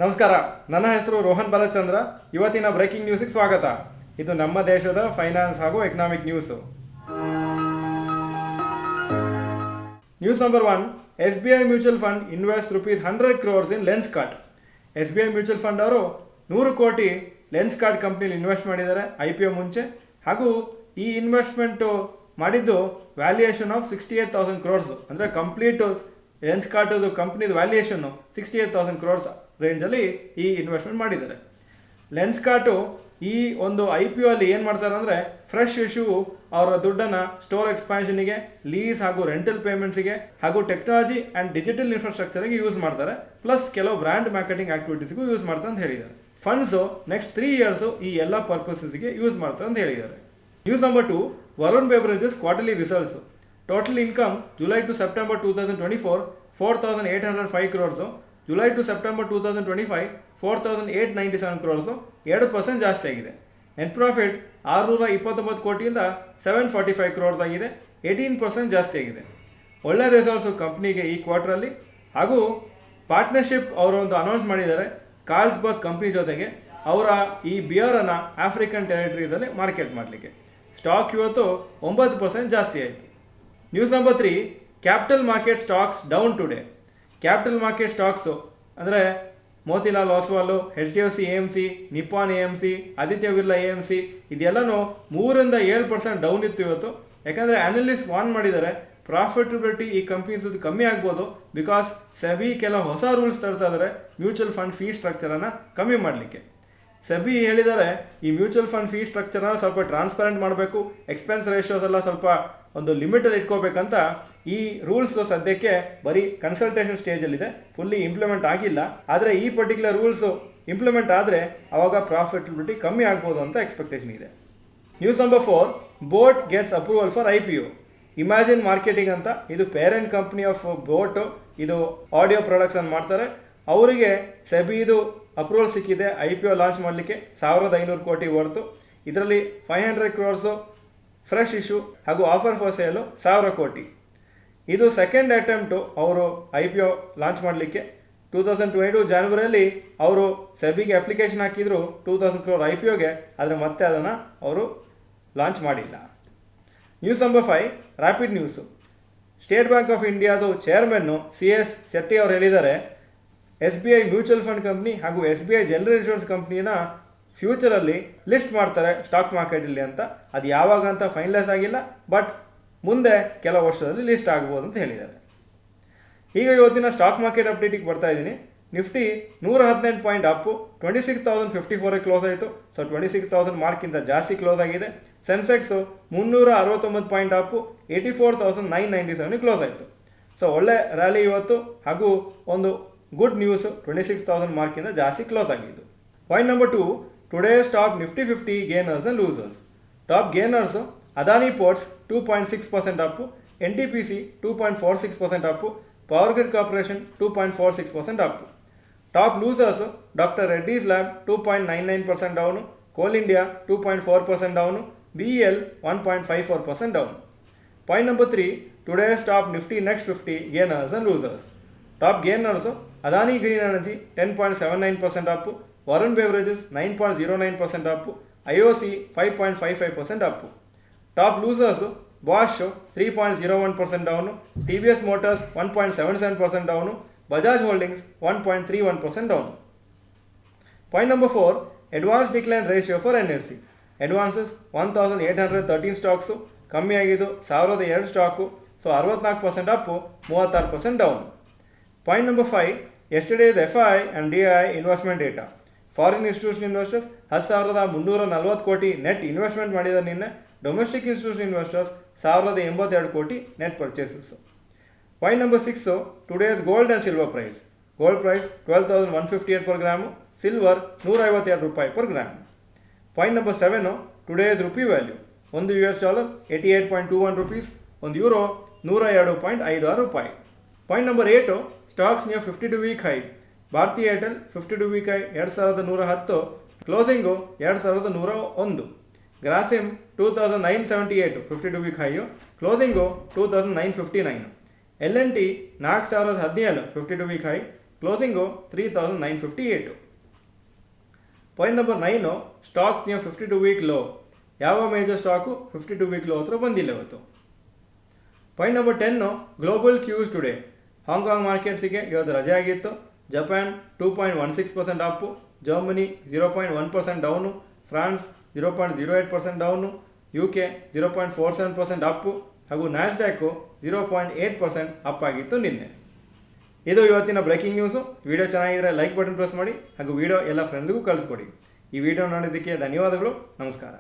ನಮಸ್ಕಾರ, ನನ್ನ ಹೆಸರು ರೋಹನ್ ಬಾಲಚಂದ್ರ. ಇವತ್ತಿನ ಬ್ರೇಕಿಂಗ್ ನ್ಯೂಸಿಗೆ ಸ್ವಾಗತ. ಇದು ನಮ್ಮ ದೇಶದ ಫೈನಾನ್ಸ್ ಹಾಗೂ economic news. News number 1. SBI mutual fund invest ₹100 crores ಇನ್ ಲೆನ್ಸ್ಕಾರ್ಟ್. SBI ಮ್ಯೂಚುವಲ್ ಫಂಡ್ ಅವರು 100 ಕೋಟಿ ಲೆನ್ಸ್ಕಾರ್ಟ್ ಕಂಪ್ನಿಲಿ ಇನ್ವೆಸ್ಟ್ ಮಾಡಿದ್ದಾರೆ IPO ಮುಂಚೆ. ಹಾಗೂ ಈ ಇನ್ವೆಸ್ಟ್ಮೆಂಟು ಮಾಡಿದ್ದು ವ್ಯಾಲ್ಯೂಯೇಷನ್ ಆಫ್ 68,000 crores. ಅಂದರೆ ಕಂಪ್ಲೀಟ್ ಲೆನ್ಸ್ಕಾರ್ಟದು ಕಂಪ್ನಿದು ವ್ಯಾಲ್ಯೂಯೇಷನ್ನು 68,000 crores ರೇಂಜಲ್ಲಿ ಈ ಇನ್ವೆಸ್ಟ್ಮೆಂಟ್ ಮಾಡಿದ್ದಾರೆ. ಲೆನ್ಸ್ಕಾರ್ಟು ಈ ಒಂದು IPO ಅಲ್ಲಿ ಏನು ಮಾಡ್ತಾರೆ ಅಂದರೆ, ಫ್ರೆಶ್ ಇಶ್ಯೂ ಅವರ ದುಡ್ಡನ್ನು ಸ್ಟೋರ್ ಎಕ್ಸ್ಪ್ಯಾನ್ಷನಿಗೆ, ಲೀಸ್ ಹಾಗೂ ರೆಂಟಲ್ ಪೇಮೆಂಟ್ಸಿಗೆ ಹಾಗೂ ಟೆಕ್ನಾಲಜಿ ಆ್ಯಂಡ್ ಡಿಜಿಟಲ್ ಇನ್ಫ್ರಾಸ್ಟ್ರಕ್ಚರ್ಗೆ ಯೂಸ್ ಮಾಡ್ತಾರೆ. ಪ್ಲಸ್ ಕೆಲವು ಬ್ರ್ಯಾಂಡ್ ಮಾರ್ಕೆಟಿಂಗ್ ಆಕ್ಟಿವಿಟೀಸ್ಗೂ ಯೂಸ್ ಮಾಡ್ತಾರೆ ಅಂತ ಹೇಳಿದ್ದಾರೆ. ಫಂಡ್ಸು ನೆಕ್ಸ್ಟ್ 3 years ಈ ಎಲ್ಲ ಪರ್ಪಸಸ್ಗೆ ಯೂಸ್ ಮಾಡ್ತಾರೆ ಅಂತ ಹೇಳಿದ್ದಾರೆ. News number 2. Varun beverages quarterly results. Total income July to September 2024 4,805 crores. July to September 2025 4,897 crores, 2% ಜಾಸ್ತಿ ಆಗಿದೆ. ನೆಟ್ ಪ್ರಾಫಿಟ್ 629 ಕೋಟಿಯಿಂದ 745 crores ಆಗಿದೆ, 18% ಜಾಸ್ತಿ ಆಗಿದೆ. ಒಳ್ಳೆ ರಿಸಲ್ಟ್ಸು ಕಂಪ್ನಿಗೆ ಈ ಕ್ವಾರ್ಟ್ರಲ್ಲಿ. ಹಾಗೂ ಪಾರ್ಟ್ನರ್ಶಿಪ್ ಅವರು ಒಂದು ಅನೌನ್ಸ್ ಮಾಡಿದ್ದಾರೆ ಕಾರ್ಲ್ಸ್ಬರ್ಗ್ ಕಂಪ್ನಿ ಜೊತೆಗೆ, ಅವರ ಈ ಬಿಯರನ್ನು ಆಫ್ರಿಕನ್ ಟೆರಿಟರೀಸಲ್ಲಿ ಮಾರ್ಕೆಟ್ ಮಾಡಲಿಕ್ಕೆ. ಸ್ಟಾಕ್ ಇವತ್ತು 9% ಜಾಸ್ತಿ ಆಯಿತು. News number 3. Capital market stocks down today. Capital market stocks ಅಂದರೆ Motilal Oswal, HDFC AMC, Nippon AMC, Aditya Birla AMC ಇದೆಲ್ಲನೂ 3-7% ಡೌನ್ ಇತ್ತು ಇವತ್ತು. ಯಾಕಂದರೆ ಅನಲಿಸ್ಟ್ ವಾರ್ನ್ ಮಾಡಿದ್ದಾರೆ ಪ್ರಾಫಿಟಬಿಲಿಟಿ ಈ ಕಂಪ್ನೀಸ್ ಕಮ್ಮಿ ಆಗ್ಬೋದು, ಬಿಕಾಸ್ ಸೆಬಿ ಕೆಲವು ಹೊಸ ರೂಲ್ಸ್ ತರ್ತಾ ಇದ್ದಾರೆ ಮ್ಯೂಚುವಲ್ ಫಂಡ್ ಫೀ ಸ್ಟ್ರಕ್ಚರನ್ನು ಕಮ್ಮಿ ಮಾಡಲಿಕ್ಕೆ. ಸೆಬಿ ಹೇಳಿದ್ದಾರೆ ಈ ಮ್ಯೂಚುವಲ್ ಫಂಡ್ ಫೀ ಸ್ಟ್ರಕ್ಚರನ್ನು ಸ್ವಲ್ಪ ಟ್ರಾನ್ಸ್ಪರೆಂಟ್ ಮಾಡಬೇಕು, ಎಕ್ಸ್ಪೆನ್ಸ್ ರೇಷಿಯೋಸ್ ಎಲ್ಲ ಸ್ವಲ್ಪ ಒಂದು ಲಿಮಿಟಲ್ಲಿ ಇಟ್ಕೋಬೇಕಂತ. ಈ ರೂಲ್ಸು ಸದ್ಯಕ್ಕೆ ಬರೀ ಕನ್ಸಲ್ಟೇಷನ್ ಸ್ಟೇಜಲ್ಲಿದೆ, ಫುಲ್ಲಿ ಇಂಪ್ಲಿಮೆಂಟ್ ಆಗಿಲ್ಲ. ಆದರೆ ಈ ಪರ್ಟಿಕ್ಯುಲರ್ ರೂಲ್ಸು ಇಂಪ್ಲಿಮೆಂಟ್ ಆದರೆ ಆವಾಗ ಪ್ರಾಫಿಟಬಿಲಿಟಿ ಕಮ್ಮಿ ಆಗ್ಬೋದು ಅಂತ ಎಕ್ಸ್ಪೆಕ್ಟೇಷನ್ ಇದೆ. News number 4. Boat gets approval for IPO. Imagine marketing ಅಂತ, ಇದು ಪೇರೆಂಟ್ ಕಂಪ್ನಿ ಆಫ್ ಬೋಟು, ಇದು ಆಡಿಯೋ ಪ್ರಾಡಕ್ಟ್ಸನ್ನು ಮಾಡ್ತಾರೆ. ಅವರಿಗೆ ಸೆಬಿದು ಅಪ್ರೂವಲ್ ಸಿಕ್ಕಿದೆ IPO ಲಾಂಚ್ ಮಾಡಲಿಕ್ಕೆ 1,500 ಕೋಟಿ ವರ್ತು. ಇದರಲ್ಲಿ 500 crores ಫ್ರೆಶ್ ಇಶ್ಯೂ ಹಾಗೂ ಆಫರ್ ಫಾರ್ ಸೇಲು 1,000 ಕೋಟಿ. ಇದು ಸೆಕೆಂಡ್ ಅಟೆಂಪ್ಟು ಅವರು IPO ಲಾಂಚ್ ಮಾಡಲಿಕ್ಕೆ. 2022 ಜಾನ್ವರಿಯಲ್ಲಿ ಅವರು ಸೆಬಿಗೆ ಅಪ್ಲಿಕೇಶನ್ ಹಾಕಿದ್ರು 2,000 crore IPOಗೆ, ಆದರೆ ಮತ್ತೆ ಅದನ್ನು ಅವರು ಲಾಂಚ್ ಮಾಡಿಲ್ಲ. News number 5. Rapid news. State bank of ಇಂಡಿಯಾದು ಚೇರ್ಮನ್ನು CS ಶೆಟ್ಟಿ ಅವರು ಹೇಳಿದ್ದಾರೆ SBI ಮ್ಯೂಚುವಲ್ ಫಂಡ್ ಕಂಪ್ನಿ ಹಾಗೂ SBI ಜನರಲ್ ಇನ್ಶೂರೆನ್ಸ್ ಕಂಪ್ನಿನ ಫ್ಯೂಚರಲ್ಲಿ ಲಿಸ್ಟ್ ಮಾಡ್ತಾರೆ ಸ್ಟಾಕ್ ಮಾರ್ಕೆಟಲ್ಲಿ ಅಂತ. ಅದು ಯಾವಾಗ ಅಂತ ಫೈನಲೈಸ್ ಆಗಿಲ್ಲ, ಬಟ್ ಮುಂದೆ ಕೆಲವು ವರ್ಷದಲ್ಲಿ ಲಿಸ್ಟ್ ಆಗ್ಬೋದು ಅಂತ ಹೇಳಿದ್ದಾರೆ. ಈಗ ಇವತ್ತಿನ ಸ್ಟಾಕ್ ಮಾರ್ಕೆಟ್ ಅಪ್ಡೇಟಿಗೆ ಬರ್ತಾ ಇದ್ದೀನಿ. ನಿಫ್ಟಿ 118 ಪಾಯಿಂಟ್ ಅಪ್ಪು, 26,054 ಕ್ಲೋಸ್ ಆಯಿತು. ಸೊ 26,000 ಮಾರ್ಕಿಂತ ಜಾಸ್ತಿ ಕ್ಲೋಸ್ ಆಗಿದೆ. ಸೆನ್ಸೆಕ್ಸು 369 ಪಾಯಿಂಟ್ ಅಪ್ಪು, 84,997 ಕ್ಲೋಸ್ ಆಯಿತು. ಸೊ ಒಳ್ಳೆ ರ್ಯಾಲಿ ಇವತ್ತು, ಹಾಗೂ ಒಂದು ಗುಡ್ ನ್ಯೂಸು 26,000 ಮಾರ್ಕಿಂದ ಜಾಸ್ತಿ ಕ್ಲೋಸ್ ಆಗಿದ್ದು. Point number 2. Today's top Nifty 50 gainers and losers. Top gainers Adani ports 2.6% up, NTPC 2.46% up, power grid corporation 2.46% up. Top losers doctor Reddy's lab 2.99% down, coal India 2.4% down, BEL 1.54% down. Point number 3. Today's top Nifty next 50 gainers and losers. Top gainers Adani green energy 10.79% up, Varun beverages 9.09% up, IOC 5.55% up. Top losers Bosch 3.01% down, TVS motors 1.77% down, Bajaj holdings 1.31% down. Point number 4. Advance decline ratio for NSE. Advances 1,813 stocks, ಕಮ್ಮಿ ಆಗಿದ್ದು 1,002 stock. So 64% Appu, 36% down. Point number 5. ಎಸ್ಟರ್ಡೇಸ್ FI and DI investment data. Foreign institution investors 10,340 ಕೋಟಿ net investment ಮಾಡಿದ್ದಾರೆ ನಿನ್ನೆ. Domestic institution investors 1,082 crore net purchases. Point number 6. Today's gold and silver price. Gold price 12,158 per gram, silver $152 per gram. Point number 7. Today's rupee value. $1 88.21 rupees, €1 102.56 ರೂಪಾಯಿ. Point number 8. Stocks near 52 week high. Bharti Airtel 52 week high 2,110, closing 2,101. Grasim 2,978 52 week high, closing 2,959. LNT 4,017 52 week high, closing 3958. Point number 9, stocks near 52-week low. ಯಾವ major stock 52-week low ಹತ್ರ ಬಂದಿಲ್ಲ ಇವತ್ತು. Point number 10, global cues today. Hong Kong ಮಾರ್ಕೆಟ್ಸಿಗೆ ಇವತ್ತು ರಜೆ ಆಗಿತ್ತು. Japan 2.16% ಅಪ್ಪು, Germany 0.1% down, France 0.08% down, UK 0.47% up ಹಾಗೂ ನ್ಯಾಸ್ಡ್ಯಾಕು 0.8% ಅಪ್ ಆಗಿತ್ತು ನಿನ್ನೆ. ಇದು ಇವತ್ತಿನ ಬ್ರೇಕಿಂಗ್ ನ್ಯೂಸು. ವಿಡಿಯೋ ಚೆನ್ನಾಗಿದ್ದರೆ ಲೈಕ್ ಬಟನ್ ಪ್ರೆಸ್ ಮಾಡಿ ಹಾಗೂ ವಿಡಿಯೋ ಎಲ್ಲ ಫ್ರೆಂಡ್ಸ್ಗೂ ಕಳಿಸ್ಕೊಡಿ. ಈ ವಿಡಿಯೋ ನೋಡೋದಕ್ಕೆ ಧನ್ಯವಾದಗಳು. ನಮಸ್ಕಾರ.